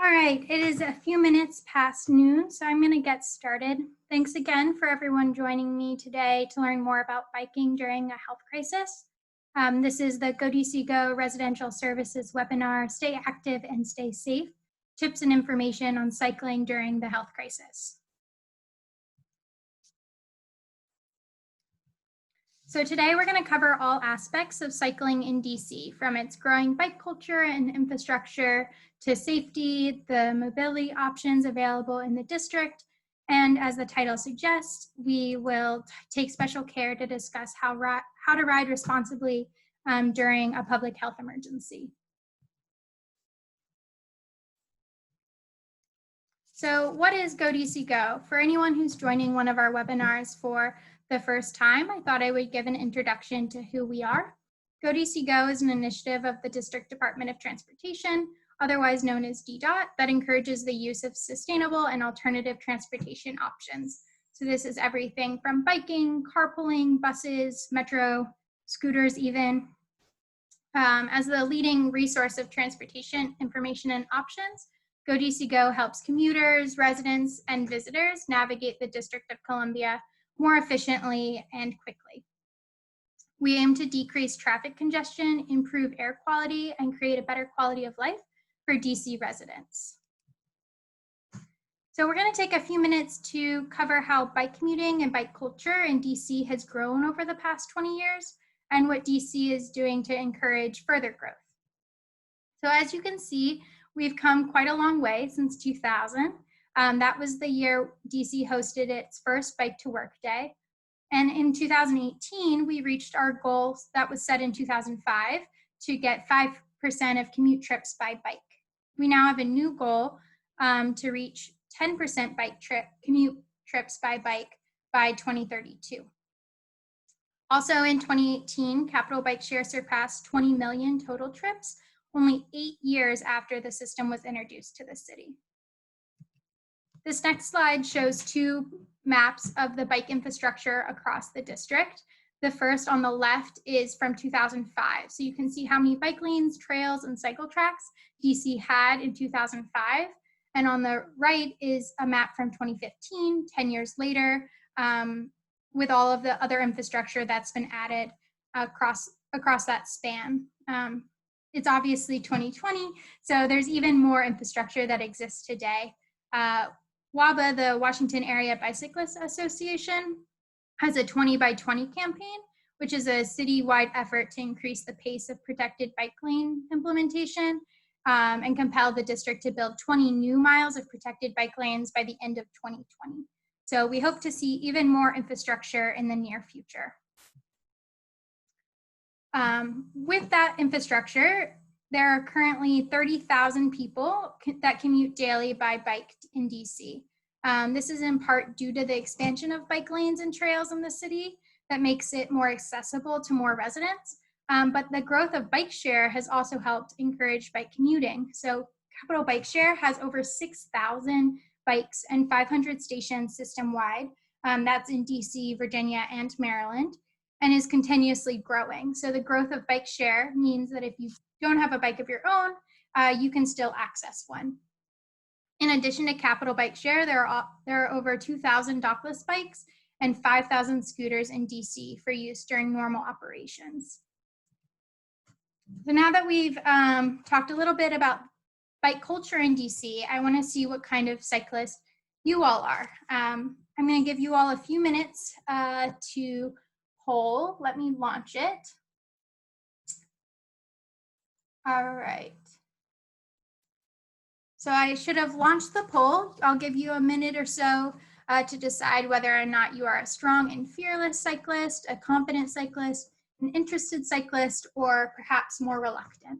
All right, it is a few minutes past noon, so I'm going to get started. Thanks again for everyone joining me today to learn more about biking during a health crisis. This is the goDCgo Residential Services webinar, Stay Active and Stay Safe, Tips and Information on Cycling During the Health Crisis. So today we're going to cover all aspects of cycling in DC, from its growing bike culture and infrastructure to safety, the mobility options available in the district, and as the title suggests, we will take special care to discuss how to ride responsibly during a public health emergency. So what is goDCgo? For anyone who's joining one of our webinars for the first time, I thought I would give an introduction to who we are. goDCgo is an initiative of the District Department of Transportation, otherwise known as DDOT, that encourages the use of sustainable and alternative transportation options. So this is everything from biking, carpooling, buses, metro, scooters even. As the leading resource of transportation information and options, goDCgo helps commuters, residents, and visitors navigate the District of Columbia more efficiently and quickly. We aim to decrease traffic congestion, improve air quality, and create a better quality of life for DC residents. So we're going to take a few minutes to cover how bike commuting and bike culture in DC has grown over the past 20 years and what DC is doing to encourage further growth. So as you can see, we've come quite a long way since 2000. That was the year DC hosted its first Bike to Work Day. And in 2018, we reached our goal that was set in 2005 to get 5% of commute trips by bike. We now have a new goal to reach 10% commute trips by bike by 2032. Also in 2018, Capital Bike Share surpassed 20 million total trips, only 8 years after the system was introduced to the city. This next slide shows two maps of the bike infrastructure across the district. The first on the left is from 2005. So you can see how many bike lanes, trails, and cycle tracks DC had in 2005. And on the right is a map from 2015, 10 years later, with all of the other infrastructure that's been added across that span. It's obviously 2020, so there's even more infrastructure that exists today. WABA, the Washington Area Bicyclists Association, has a 20 by 20 campaign, which is a citywide effort to increase the pace of protected bike lane implementation and compel the district to build 20 new miles of protected bike lanes by the end of 2020. So we hope to see even more infrastructure in the near future. With that infrastructure, there are currently 30,000 people that commute daily by bike in DC. This is in part due to the expansion of bike lanes and trails in the city that makes it more accessible to more residents. But the growth of bike share has also helped encourage bike commuting. So Capital Bike Share has over 6,000 bikes and 500 stations system-wide. That's in DC, Virginia, and Maryland, and is continuously growing. So the growth of bike share means that if you don't have a bike of your own, you can still access one. In addition to Capital Bike Share, there are over 2,000 dockless bikes and 5,000 scooters in DC for use during normal operations. So now that we've talked a little bit about bike culture in DC, I want to see what kind of cyclist you all are. I'm going to give you all a few minutes to poll. Let me launch it. All right. So I should have launched the poll. I'll give you a minute or so to decide whether or not you are a strong and fearless cyclist, a confident cyclist, an interested cyclist, or perhaps more reluctant.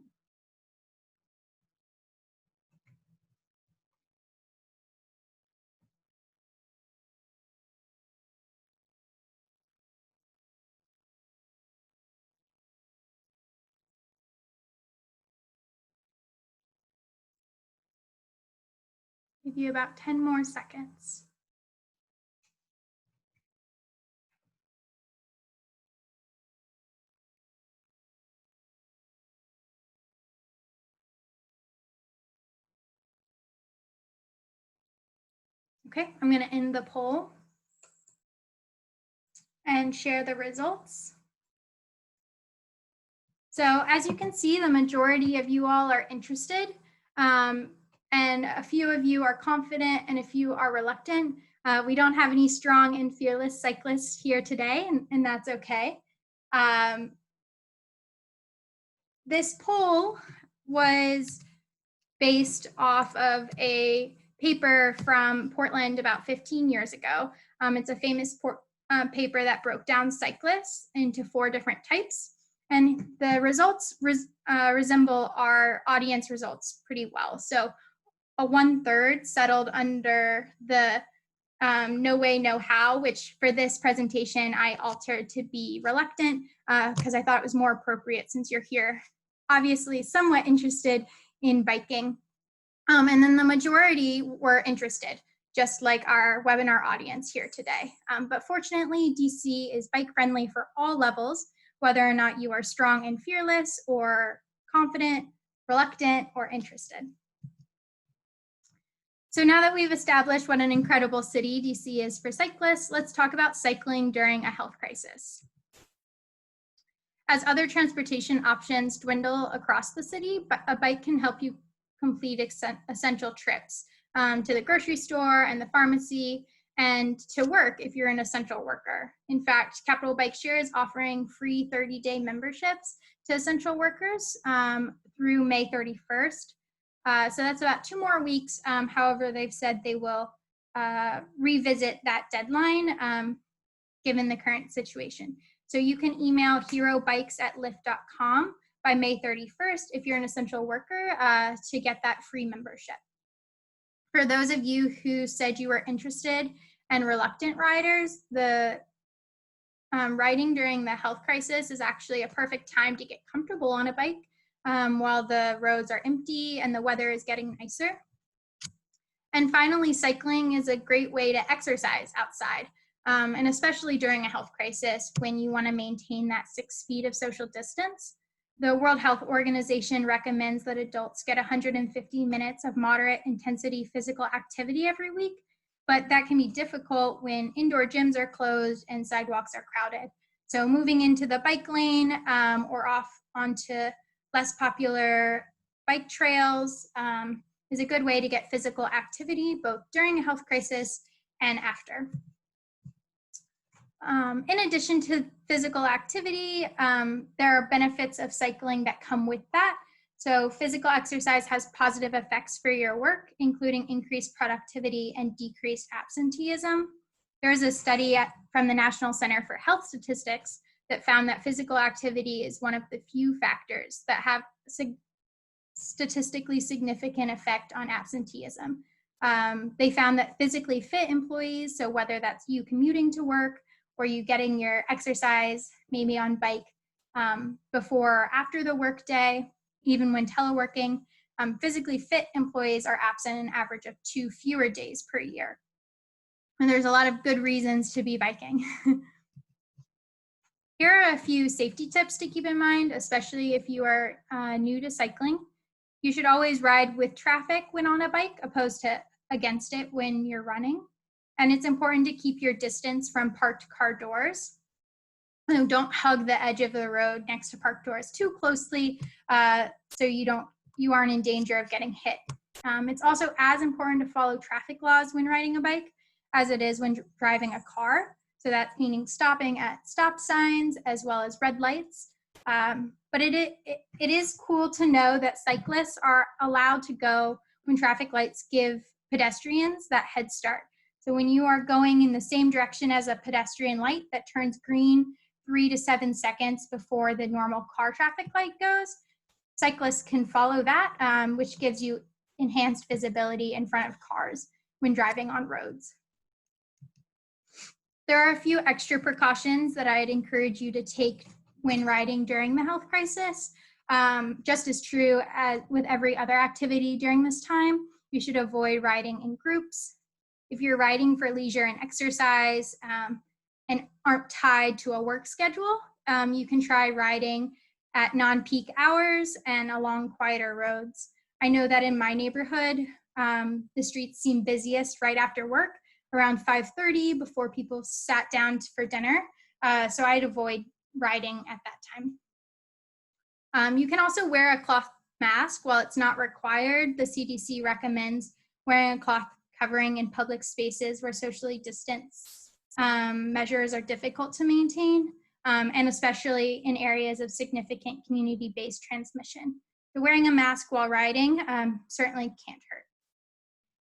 Give you about 10 more seconds. Okay, I'm going to end the poll and share the results. So as you can see, the majority of you all are interested, and a few of you are confident and a few are reluctant. We don't have any strong and fearless cyclists here today, and that's okay. This poll was based off of a paper from Portland about 15 years ago. It's a famous paper that broke down cyclists into 4 different types. And the results resemble our audience results pretty well. So a 1/3 settled under the no way, no how, which for this presentation I altered to be reluctant because I thought it was more appropriate since you're here, obviously somewhat interested in biking. And then the majority were interested, just like our webinar audience here today. But fortunately, DC is bike friendly for all levels, whether or not you are strong and fearless or confident, reluctant, or interested. So now that we've established what an incredible city DC is for cyclists, let's talk about cycling during a health crisis. As other transportation options dwindle across the city, a bike can help you complete essential trips to the grocery store and the pharmacy and to work if you're an essential worker. In fact, Capital Bike Share is offering free 30-day memberships to essential workers through May 31st. So that's about 2 more weeks. However, they've said they will revisit that deadline given the current situation. So you can email herobikes@lyft.com by May 31st if you're an essential worker to get that free membership. For those of you who said you were interested and reluctant riders, the riding during the health crisis is actually a perfect time to get comfortable on a bike while the roads are empty and the weather is getting nicer. And finally, cycling is a great way to exercise outside. And especially during a health crisis when you want to maintain that 6 feet of social distance. The World Health Organization recommends that adults get 150 minutes of moderate intensity physical activity every week, but that can be difficult when indoor gyms are closed and sidewalks are crowded. So moving into the bike lane or off onto less popular bike trails is a good way to get physical activity both during a health crisis and after. In addition to physical activity, there are benefits of cycling that come with that. So physical exercise has positive effects for your work, including increased productivity and decreased absenteeism. There's a study from the National Center for Health Statistics that found that physical activity is one of the few factors that have statistically significant effect on absenteeism. They found that physically fit employees, so whether that's you commuting to work or you getting your exercise maybe on bike before or after the workday, even when teleworking, physically fit employees are absent an average of 2 fewer days per year. And there's a lot of good reasons to be biking. Here are a few safety tips to keep in mind, especially if you are new to cycling. You should always ride with traffic when on a bike, opposed to against it when you're running. And it's important to keep your distance from parked car doors. So don't hug the edge of the road next to parked doors too closely so you aren't in danger of getting hit. It's also as important to follow traffic laws when riding a bike as it is when driving a car. So that's meaning stopping at stop signs as well as red lights. But it is cool to know that cyclists are allowed to go when traffic lights give pedestrians that head start. So when you are going in the same direction as a pedestrian light that turns green 3 to 7 seconds before the normal car traffic light goes, cyclists can follow that, which gives you enhanced visibility in front of cars when driving on roads. There are a few extra precautions that I'd encourage you to take when riding during the health crisis. Just as true as with every other activity during this time, you should avoid riding in groups. If you're riding for leisure and exercise and aren't tied to a work schedule, you can try riding at non-peak hours and along quieter roads. I know that in my neighborhood, The streets seem busiest right after work, around 5:30 before people sat down for dinner. So I'd avoid riding at that time. You can also wear a cloth mask. While it's not required, the CDC recommends wearing a cloth covering in public spaces where socially distanced measures are difficult to maintain, and especially in areas of significant community-based transmission. So wearing a mask while riding certainly can't hurt.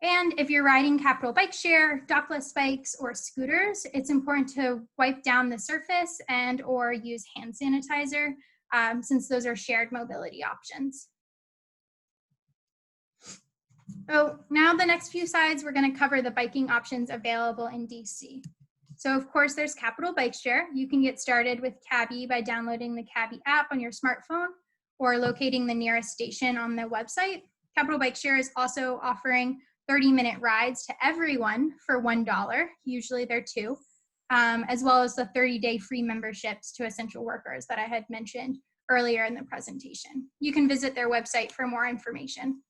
And if you're riding Capital Bike Share, dockless bikes, or scooters, it's important to wipe down the surface and or use hand sanitizer, since those are shared mobility options. So now the next few slides, we're going to cover the biking options available in DC. So of course, there's Capital Bike Share. You can get started with Cabby by downloading the Cabby app on your smartphone or locating the nearest station on the website. Capital Bike Share is also offering 30-minute rides to everyone for $1, usually they're two, as well as the 30-day free memberships to essential workers that I had mentioned earlier in the presentation. You can visit their website for more information.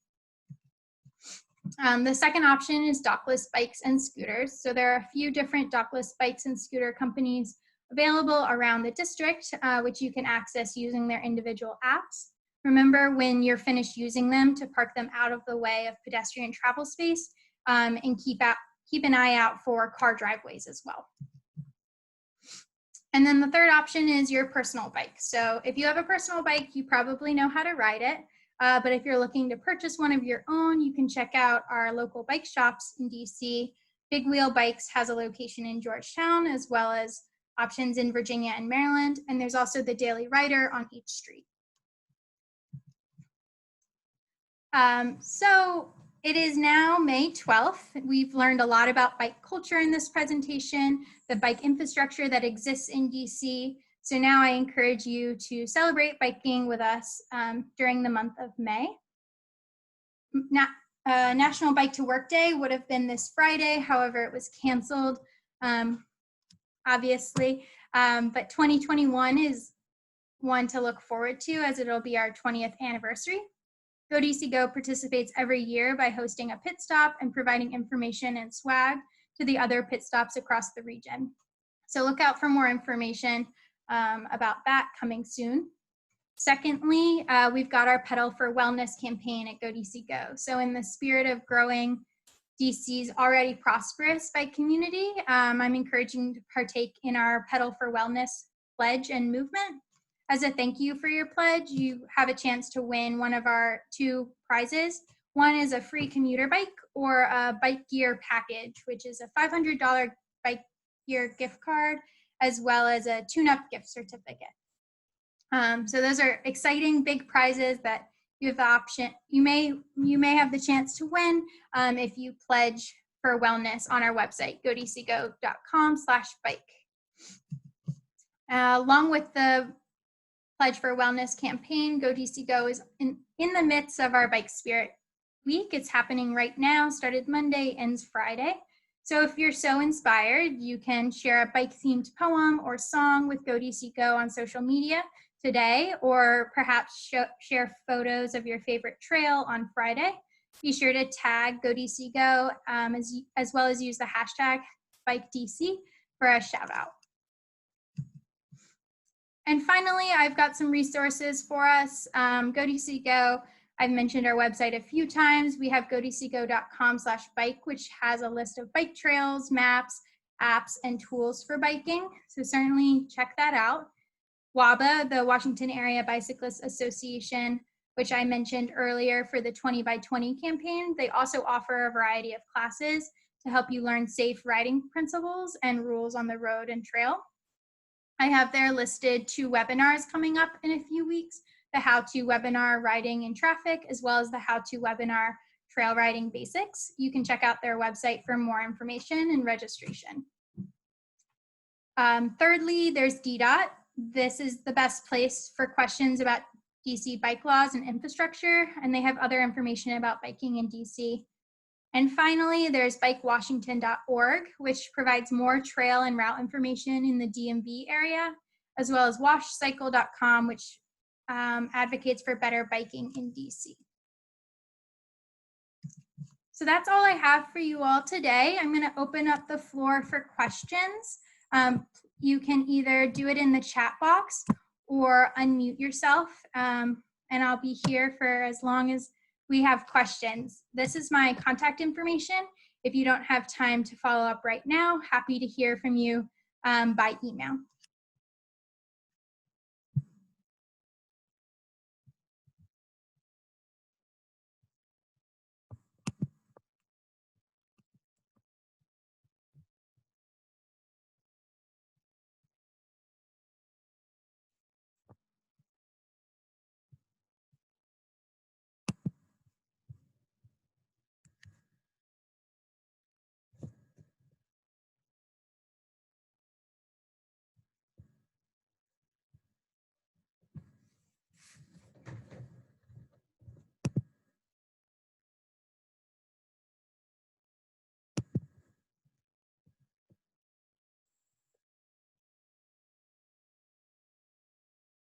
The second option is dockless bikes and scooters. So there are a few different dockless bikes and scooter companies available around the district, which you can access using their individual apps. Remember, when you're finished using them, to park them out of the way of pedestrian travel space, and keep an eye out for car driveways as well. And then the third option is your personal bike. So if you have a personal bike, you probably know how to ride it. But if you're looking to purchase one of your own, you can check out our local bike shops in DC. Big Wheel Bikes has a location in Georgetown, as well as options in Virginia and Maryland. And there's also the Daily Rider on each street. So it is now May 12th. We've learned a lot about bike culture in this presentation, the bike infrastructure that exists in DC. So now I encourage you to celebrate biking with us during the month of May. National Bike to Work Day would have been this Friday, however, it was canceled, obviously. But 2021 is one to look forward to, as it'll be our 20th anniversary. goDCgo participates every year by hosting a pit stop and providing information and swag to the other pit stops across the region. So look out for more information about that coming soon. Secondly, we've got our Pedal for Wellness campaign at goDCgo. So in the spirit of growing DC's already prosperous bike community, I'm encouraging you to partake in our Pedal for Wellness pledge and movement. As a thank you for your pledge, you have a chance to win one of our two prizes. One is a free commuter bike or a bike gear package, which is a $500 bike gear gift card, as well as a tune-up gift certificate. So those are exciting big prizes that you have the option. You may have the chance to win if you pledge for wellness on our website, goDCgo.com/bike. Along with the Pledge for Wellness campaign, goDCgo is in the midst of our Bike Spirit Week. It's happening right now, started Monday, ends Friday. So if you're so inspired, you can share a bike-themed poem or song with goDCgo on social media today, or perhaps share photos of your favorite trail on Friday. Be sure to tag goDCgo as well as use the hashtag BikeDC for a shout out. And finally, I've got some resources for us. goDCgo, I've mentioned our website a few times. We have goDCgo.com/bike, which has a list of bike trails, maps, apps, and tools for biking. So certainly check that out. WABA, the Washington Area Bicyclists Association, which I mentioned earlier for the 20 by 20 campaign, they also offer a variety of classes to help you learn safe riding principles and rules on the road and trail. I have there listed 2 webinars coming up in a few weeks, the how-to webinar Riding in Traffic, as well as the how-to webinar Trail Riding Basics. You can check out their website for more information and registration. Thirdly, there's DDOT. This is the best place for questions about DC bike laws and infrastructure, and they have other information about biking in DC. And finally, there's bikewashington.org, which provides more trail and route information in the DMV area, as well as washcycle.com, which advocates for better biking in DC. So that's all I have for you all today. I'm going to open up the floor for questions. You can either do it in the chat box or unmute yourself, and I'll be here for as long as we have questions. This is my contact information. If you don't have time to follow up right now, happy to hear from you by email.